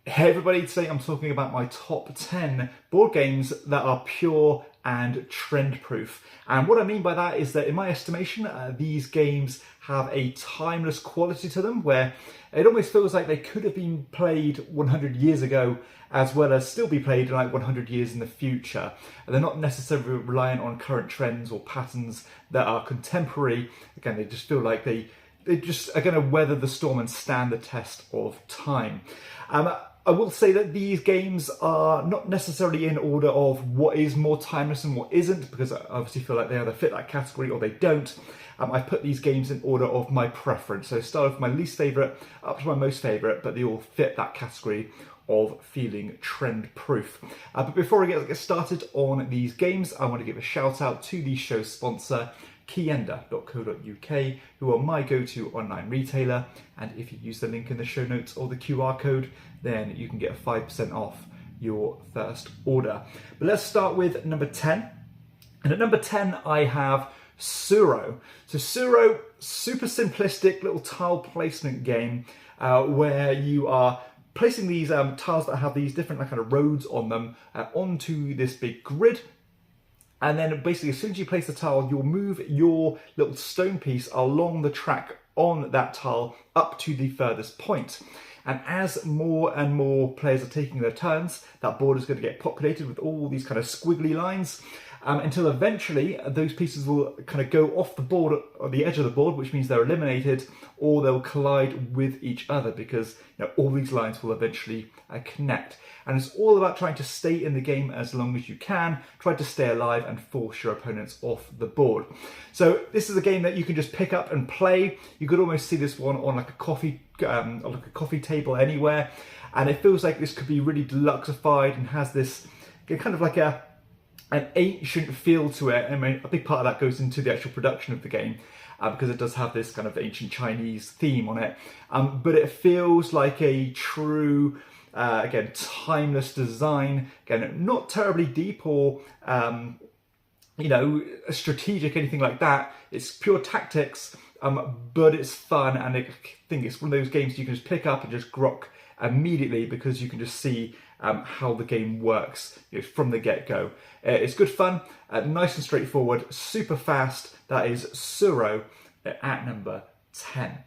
Hey everybody, today I'm talking about my top 10 board games that are pure and trend proof. And what I mean by that is that in my estimation, these games have a timeless quality to them where it almost feels like they could have been played 100 years ago as well as still be played in like 100 years in the future. And they're not necessarily reliant on current trends or patterns that are contemporary. Again, they just feel like they just are going to weather the storm and stand the test of time. I will say that these games are not necessarily in order of what is more timeless and what isn't, because I obviously feel like they either fit that category or they don't. I've put these games in order of my preference. So start with my least favourite up to my most favourite, but they all fit that category of feeling trend proof. But before I get started on these games, I want to give a shout out to the show's sponsor, Kienda.co.uk, who are my go-to online retailer, and if you use the link in the show notes or the QR code, then you can get 5% off your first order. But let's start with number 10. And at number 10 I have Tsuro. So Tsuro, super simplistic little tile placement game where you are placing these tiles that have these different kind of roads on them onto this big grid. And then basically as soon as you place the tile, you'll move your little stone piece along the track on that tile up to the furthest point. And as more and more players are taking their turns, that board is going to get populated with all these kind of squiggly lines until eventually those pieces will kind of go off the board, or the edge of the board, which means they're eliminated, or they'll collide with each other because all these lines will eventually connect. And it's all about trying to stay in the game as long as you can, try to stay alive and force your opponents off the board. So this is a game that you can just pick up and play. You could almost see this one on like a coffee table anywhere, and it feels like this could be really deluxified and has this kind of like an ancient feel to it. I mean, a big part of that goes into the actual production of the game because it does have this kind of ancient Chinese theme on it, but it feels like a true again, timeless design. Again, not terribly deep or strategic, anything like that. It's pure tactics, but it's fun, and I think it's one of those games you can just pick up and just grok immediately because you can just see how the game works from the get-go. It's good fun, nice and straightforward, super fast. That is Tsuro at number 10.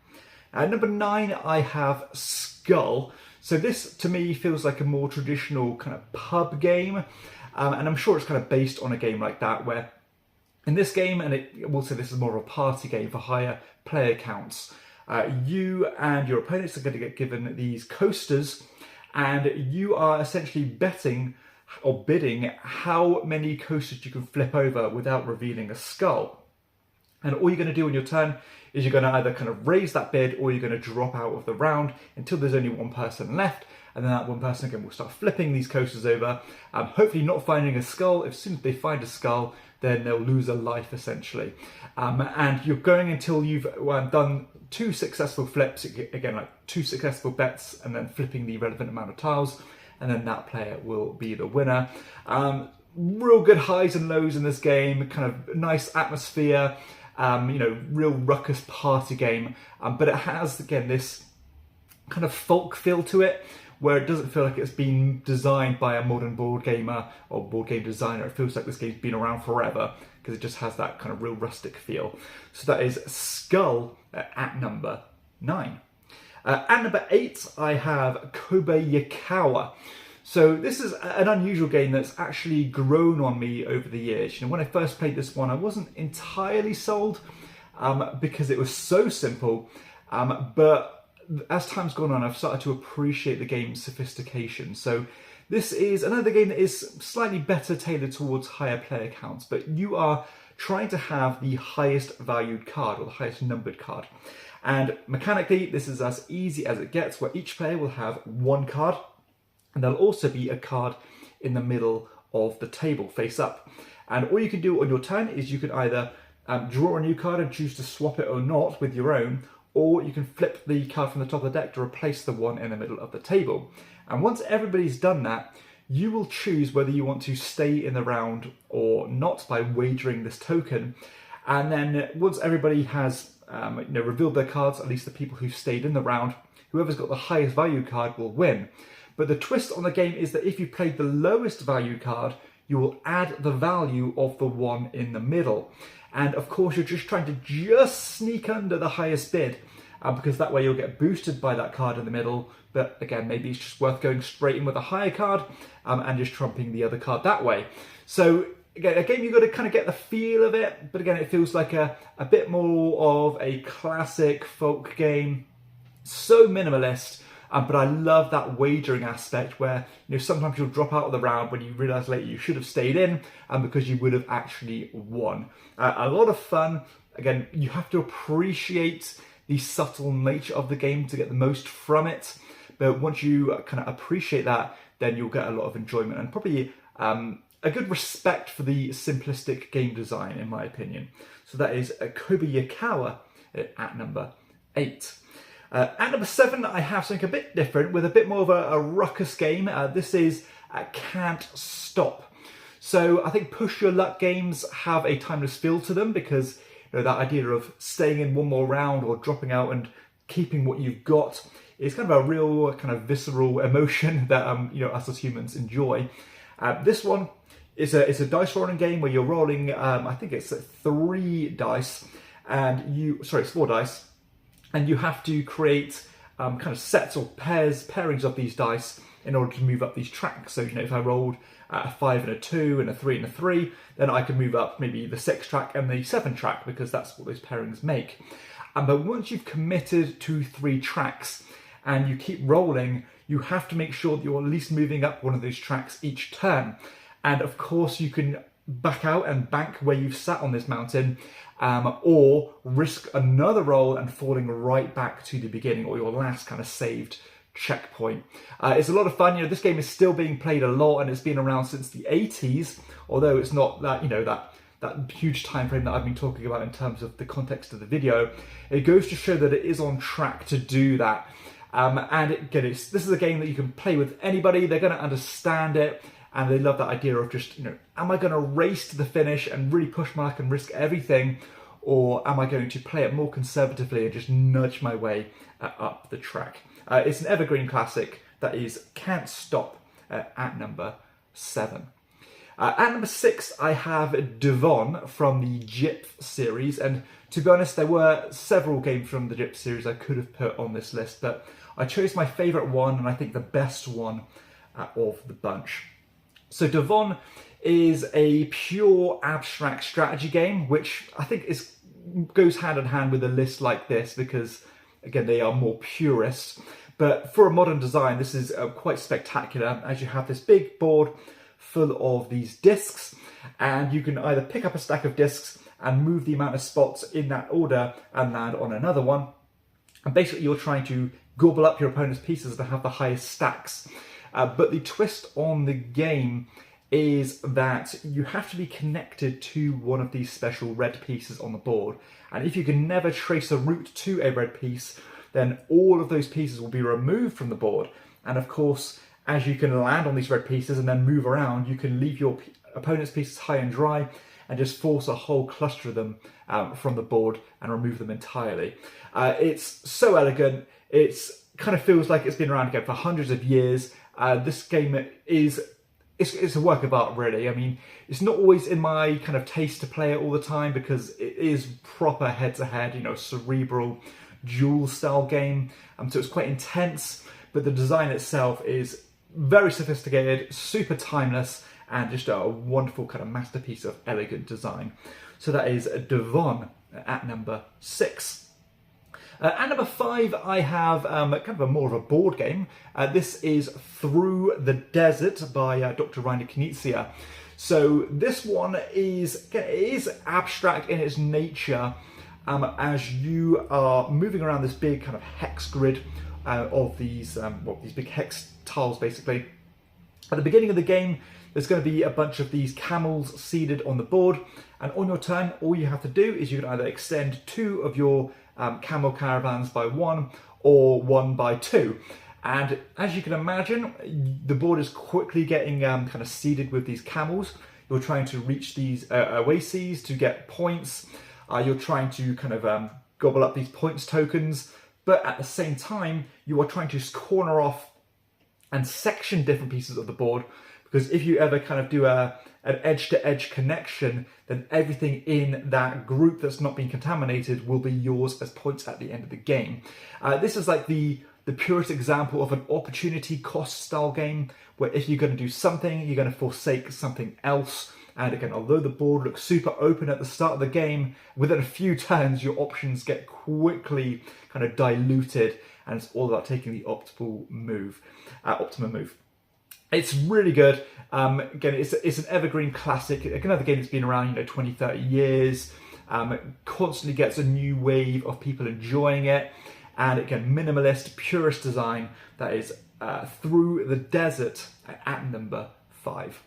At number 9, I have Skull. So this, to me, feels like a more traditional kind of pub game, and I'm sure it's kind of based on a game like that, where in this game, and it will say this is more of a party game for higher player counts, you and your opponents are going to get given these coasters, and you are essentially betting or bidding how many coasters you can flip over without revealing a skull. And all you're going to do on your turn is you're going to either kind of raise that bid or you're going to drop out of the round until there's only one person left. And then that one person again will start flipping these coasters over, hopefully not finding a skull. As soon as they find a skull, then they'll lose a life essentially. And you're going until you've done 2 successful flips, again like 2 successful bets, and then flipping the relevant amount of tiles, and then that player will be the winner. Real good highs and lows in this game, kind of nice atmosphere. Real ruckus party game, but it has, again, this kind of folk feel to it, where it doesn't feel like it's been designed by a modern board gamer or board game designer. It feels like this game's been around forever because it just has that kind of real rustic feel. So that is Skull at number 9. At number 8, I have Kobayakawa. So this is an unusual game that's actually grown on me over the years. When I first played this one, I wasn't entirely sold because it was so simple. But as time's gone on, I've started to appreciate the game's sophistication. So this is another game that is slightly better tailored towards higher player counts, but you are trying to have the highest valued card or the highest numbered card. And mechanically, this is as easy as it gets, where each player will have 1 card. And there'll also be a card in the middle of the table, face up. And all you can do on your turn is you can either draw a new card and choose to swap it or not with your own, or you can flip the card from the top of the deck to replace the one in the middle of the table. And once everybody's done that, you will choose whether you want to stay in the round or not by wagering this token. And then once everybody has revealed their cards, at least the people who stayed in the round, whoever's got the highest value card will win. But the twist on the game is that if you played the lowest value card, you will add the value of the one in the middle. And of course, you're just trying to just sneak under the highest bid, because that way you'll get boosted by that card in the middle. But again, maybe it's just worth going straight in with a higher card and just trumping the other card that way. So again, a game you've got to kind of get the feel of it, but again, it feels like a bit more of a classic folk game. So minimalist, but I love that wagering aspect where, you know, sometimes you'll drop out of the round when you realise later you should have stayed in, because you would have actually won. A lot of fun. Again, you have to appreciate the subtle nature of the game to get the most from it. But once you kind of appreciate that, then you'll get a lot of enjoyment and probably a good respect for the simplistic game design, in my opinion. So that is Kobayakawa at number 8. At number 7, I have something a bit different with a bit more of a ruckus game. This is Can't Stop. So I think push your luck games have a timeless feel to them, because you know, that idea of staying in one more round or dropping out and keeping what you've got is kind of a real kind of visceral emotion that you know, us as humans enjoy. This one is a dice rolling game where you're rolling, I think it's 3 dice, and it's 4 dice, and you have to create kind of sets or pairings of these dice in order to move up these tracks. So, you know, if I rolled a 5 and a 2 and a 3 and a 3, then I can move up maybe the 6 track and the 7 track, because that's what those pairings make. But once you've committed to 3 tracks and you keep rolling, you have to make sure that you're at least moving up one of those tracks each turn. And of course, you can back out and bank where you've sat on this mountain, or risk another roll and falling right back to the beginning or your last kind of saved checkpoint. It's a lot of fun. You know, this game is still being played a lot, and it's been around since the 80s, although it's not that, you know, that huge time frame that I've been talking about in terms of the context of the video. It goes to show that it is on track to do that. And again, this is a game that you can play with anybody. They're going to understand it, and they love that idea of just, you know, am I going to race to the finish and really push my luck and risk everything, or am I going to play it more conservatively and just nudge my way up the track? It's an evergreen classic that is Can't Stop at number 7. At number 6, I have Dvonn from the Jip series, and to be honest, there were several games from the Jip series I could have put on this list, but I chose my favourite one, and I think the best one of the bunch. So Dvonn is a pure abstract strategy game, which I think goes hand in hand with a list like this, because again, they are more purist. But for a modern design, this is quite spectacular, as you have this big board full of these discs, and you can either pick up a stack of discs and move the amount of spots in that order and land on another one. And basically you're trying to gobble up your opponent's pieces to have the highest stacks. But the twist on the game is that you have to be connected to one of these special red pieces on the board. And if you can never trace a route to a red piece, then all of those pieces will be removed from the board. And of course, as you can land on these red pieces and then move around, you can leave your opponent's pieces high and dry and just force a whole cluster of them from the board and remove them entirely. It's so elegant. It's kind of feels like it's been around again for hundreds of years. This game it's a work of art, really. I mean, it's not always in my kind of taste to play it all the time, because it is proper head-to-head, you know, cerebral, duel-style game. So it's quite intense, but the design itself is very sophisticated, super timeless, and just a wonderful kind of masterpiece of elegant design. So that is Dvonn at number 6. At number 5, I have kind of more of a board game. This is Through the Desert by Dr. Rainer Knizia. So this one is abstract in its nature, as you are moving around this big kind of hex grid of these big hex tiles, basically. At the beginning of the game, there's going to be a bunch of these camels seated on the board, and on your turn, all you have to do is you can either extend 2 of your camel caravans by 1 or 1 by 2. And as you can imagine, the board is quickly getting kind of seeded with these camels. You're trying to reach these oases to get points. You're trying to kind of gobble up these points tokens, but at the same time, you are trying to corner off and section different pieces of the board, because if you ever kind of do an edge-to-edge connection, then everything in that group that's not been contaminated will be yours as points at the end of the game. This is like the purest example of an opportunity cost style game, where if you're going to do something, you're going to forsake something else. And again, although the board looks super open at the start of the game, within a few turns, your options get quickly kind of diluted, and it's all about taking the optimum move. It's really good. Again, it's an evergreen classic. Another game that's been around, 20, 30 years. It constantly gets a new wave of people enjoying it. And again, minimalist, purist design that is Through the Desert at number 5.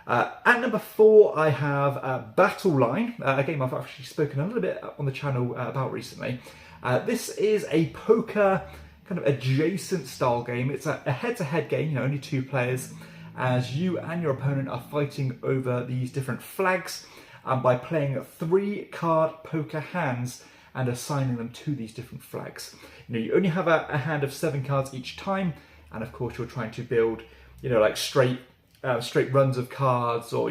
At number 4, I have Battle Line, a game I've actually spoken a little bit on the channel about recently. This is a poker kind of adjacent style game. It's a head-to-head game, only 2 players, as you and your opponent are fighting over these different flags by playing 3 card poker hands and assigning them to these different flags. You only have a hand of 7 cards each time, and of course you're trying to build, like straight runs of cards, or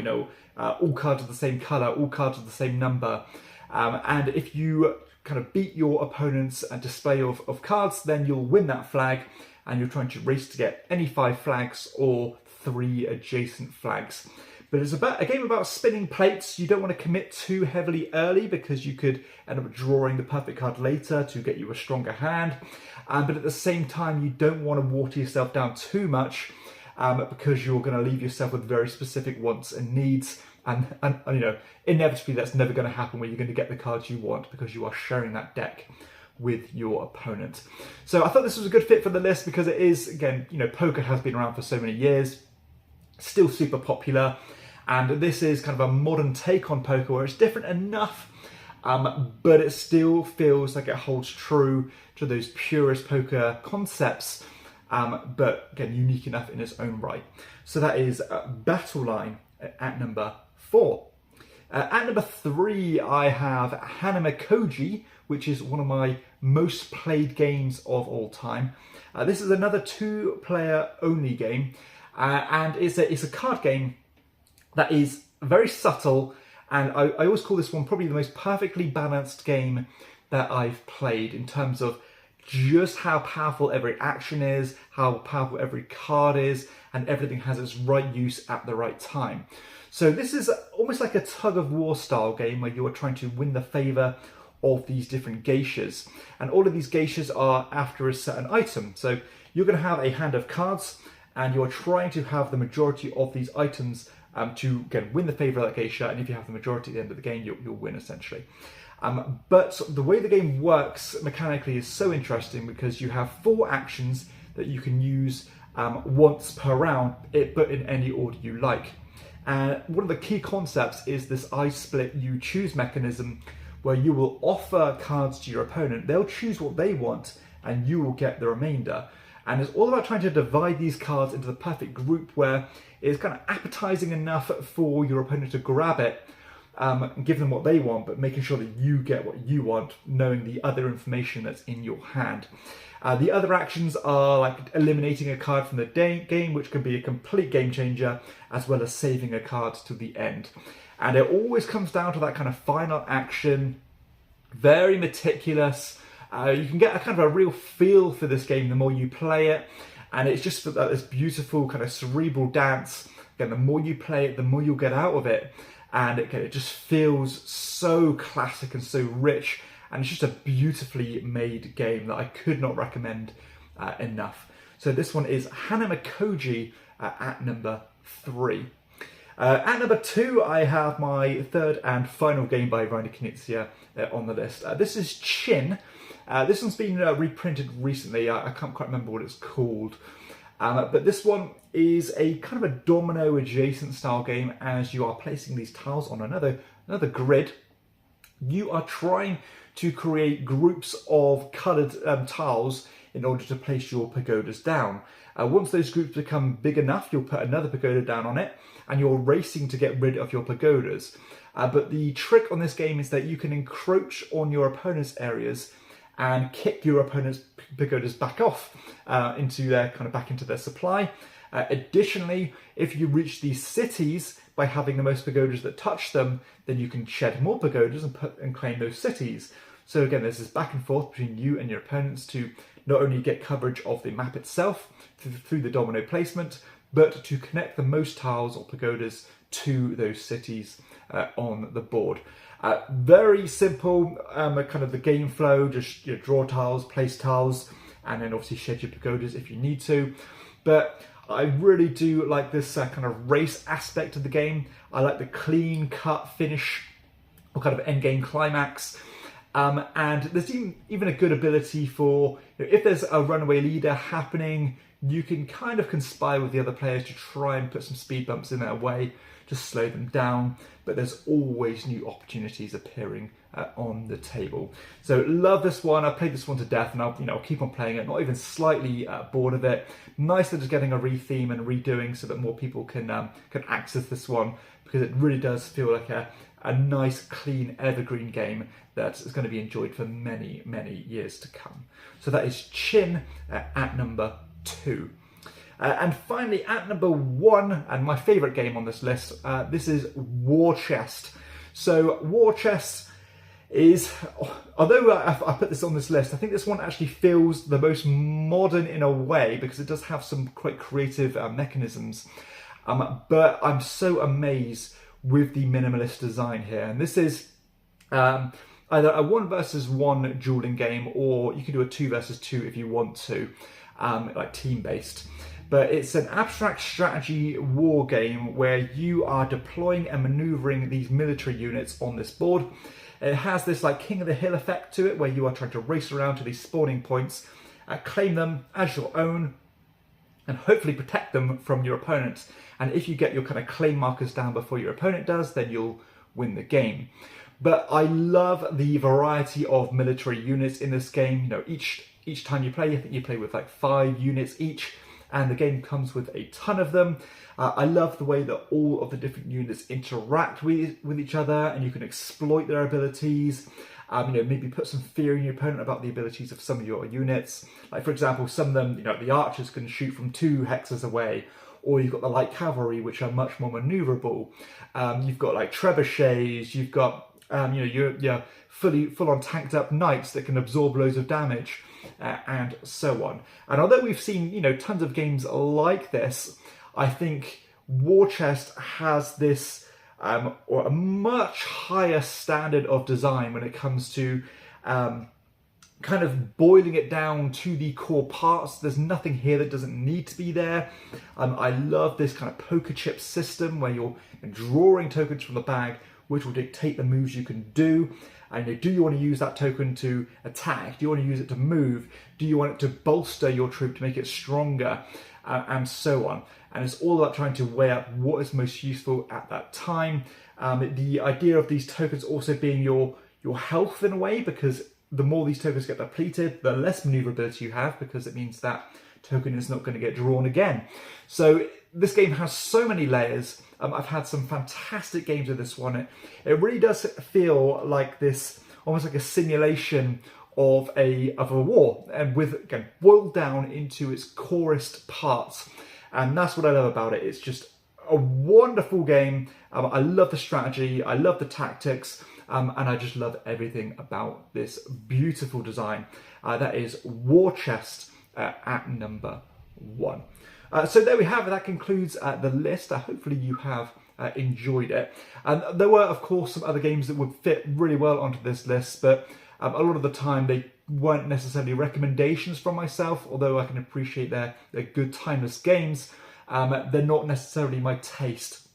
all cards of the same color, all cards of the same number. And if you kind of beat your opponent's display of cards, then you'll win that flag, and you're trying to race to get any 5 flags or 3 adjacent flags. But it's a game about spinning plates. You don't want to commit too heavily early, because you could end up drawing the perfect card later to get you a stronger hand. But at the same time, you don't want to water yourself down too much, because you're going to leave yourself with very specific wants and needs. And inevitably that's never going to happen, where you're going to get the cards you want, because you are sharing that deck with your opponent. So I thought this was a good fit for the list, because it is, again, poker has been around for so many years, still super popular. And this is kind of a modern take on poker, where it's different enough, but it still feels like it holds true to those purist poker concepts, but again, unique enough in its own right. So that is Battle Line at number 4. At number 3, I have Hanamikoji, which is one of my most played games of all time. This is another 2-player only game, and it's a card game that is very subtle, and I always call this one probably the most perfectly balanced game that I've played, in terms of just how powerful every action is, how powerful every card is, and everything has its right use at the right time. So this is almost like a tug-of-war style game, where you are trying to win the favour of these different geishas. And all of these geishas are after a certain item. So you're going to have a hand of cards, and you're trying to have the majority of these items to again win the favour of that geisha, and if you have the majority at the end of the game, you'll win essentially. But the way the game works mechanically is so interesting, because you have 4 actions that you can use once per round, but in any order you like. And one of the key concepts is this I split, you choose mechanism, where you will offer cards to your opponent, they'll choose what they want, and you will get the remainder. And it's all about trying to divide these cards into the perfect group, where it's kind of appetizing enough for your opponent to grab it, give them what they want, but making sure that you get what you want, knowing the other information that's in your hand. The other actions are like eliminating a card from the game, which can be a complete game changer, as well as saving a card to the end. And it always comes down to that kind of final action, very meticulous. You can get a kind of a real feel for this game the more you play it, and it's just this beautiful kind of cerebral dance. Again, the more you play it, the more you'll get out of it, and it just feels so classic and so rich, and it's just a beautifully made game that I could not recommend enough. So this one is Hanamikoji at number 3. At number 2, I have my third and final game by Reiner Knizia on the list. This is Chin. This one's been reprinted recently. I can't quite remember what it's called. But this one is a kind of a domino adjacent style game, as you are placing these tiles on another grid. You are trying to create groups of coloured tiles in order to place your pagodas down. Once those groups become big enough, you'll put another pagoda down on it, and you're racing to get rid of your pagodas. But the trick on this game is that you can encroach on your opponent's areas, and kick your opponent's pagodas back off into their supply. Additionally, if you reach these cities by having the most pagodas that touch them, then you can shed more pagodas and claim those cities. So again, there's this back and forth between you and your opponents to not only get coverage of the map itself through the domino placement, but to connect the most tiles or pagodas to those cities on the board. Very simple, kind of the game flow, just draw tiles, place tiles, and then obviously shed your pagodas if you need to. But I really do like this kind of race aspect of the game. I like the clean cut finish or kind of end game climax. And there's even a good ability for, if there's a runaway leader happening, you can kind of conspire with the other players to try and put some speed bumps in their way to slow them down. But there's always new opportunities appearing on the table. So love this one. I played this one to death, and I'll keep on playing it. Not even slightly bored of it. Nice that it's getting a retheme and redoing so that more people can access this one, because it really does feel like a nice, clean, evergreen game that is going to be enjoyed for many, many years to come. So that is Chin at number 2. And finally, at number 1, and my favourite game on this list, this is War Chest. So War Chest is, although I put this on this list, I think this one actually feels the most modern in a way, because it does have some quite creative mechanisms. But I'm so amazed with the minimalist design here. And this is either a 1 versus 1 dueling game, or you can do a 2 versus 2 if you want to, like team-based. But it's an abstract strategy war game where you are deploying and maneuvering these military units on this board. It has this like King of the Hill effect to it, where you are trying to race around to these spawning points, claim them as your own, and hopefully protect them from your opponent. And if you get your kind of claim markers down before your opponent does, then you'll win the game. But I love the variety of military units in this game. Each time you play, I think you play with like 5 units each, and the game comes with a ton of them. I love the way that all of the different units interact with each other, and you can exploit their abilities. Maybe put some fear in your opponent about the abilities of some of your units. Like for example, some of them, the archers can shoot from 2 hexes away, or you've got the light cavalry, which are much more maneuverable. You've got like trebuchets, you've got your full-on tanked up knights that can absorb loads of damage, and so on. And although we've seen tons of games like this, I think War Chest has this or a much higher standard of design when it comes to kind of boiling it down to the core parts. There's nothing here that doesn't need to be there. I love this kind of poker chip system where you're drawing tokens from the bag, which will dictate the moves you can do. And do you want to use that token to attack? Do you want to use it to move? Do you want it to bolster your troop to make it stronger? And so on. And it's all about trying to weigh up what is most useful at that time. The idea of these tokens also being your health in a way, because the more these tokens get depleted, the less maneuverability you have, because it means that token is not going to get drawn again. So this game has so many layers. I've had some fantastic games with this one. It really does feel like this, almost like a simulation of a war, and with, again, boiled down into its corest parts. And that's what I love about it. It's just a wonderful game. I love the strategy, I love the tactics, and I just love everything about this beautiful design. That is War Chest at number 1. So there we have it. That concludes the list. Hopefully you have enjoyed it. There were, of course, some other games that would fit really well onto this list, but a lot of the time they weren't necessarily recommendations from myself, although I can appreciate they're good timeless games. They're not necessarily my taste.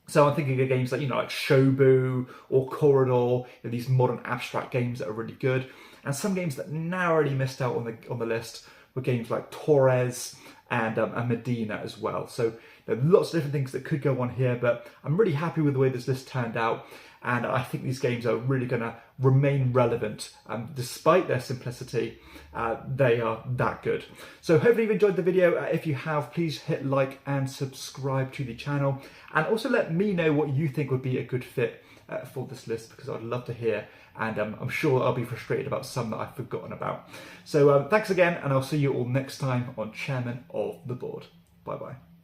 So I'm thinking of games like, like Shobu or Corridor, these modern abstract games that are really good. And some games that narrowly missed out on the list were games like Torres and Medina as well. So there are lots of different things that could go on here, but I'm really happy with the way this list turned out. And I think these games are really going to remain relevant. Despite their simplicity, they are that good. So hopefully you've enjoyed the video. If you have, please hit like and subscribe to the channel. And also let me know what you think would be a good fit for this list, because I'd love to hear, and I'm sure I'll be frustrated about some that I've forgotten about. So thanks again, and I'll see you all next time on Chairman of the Board. Bye bye.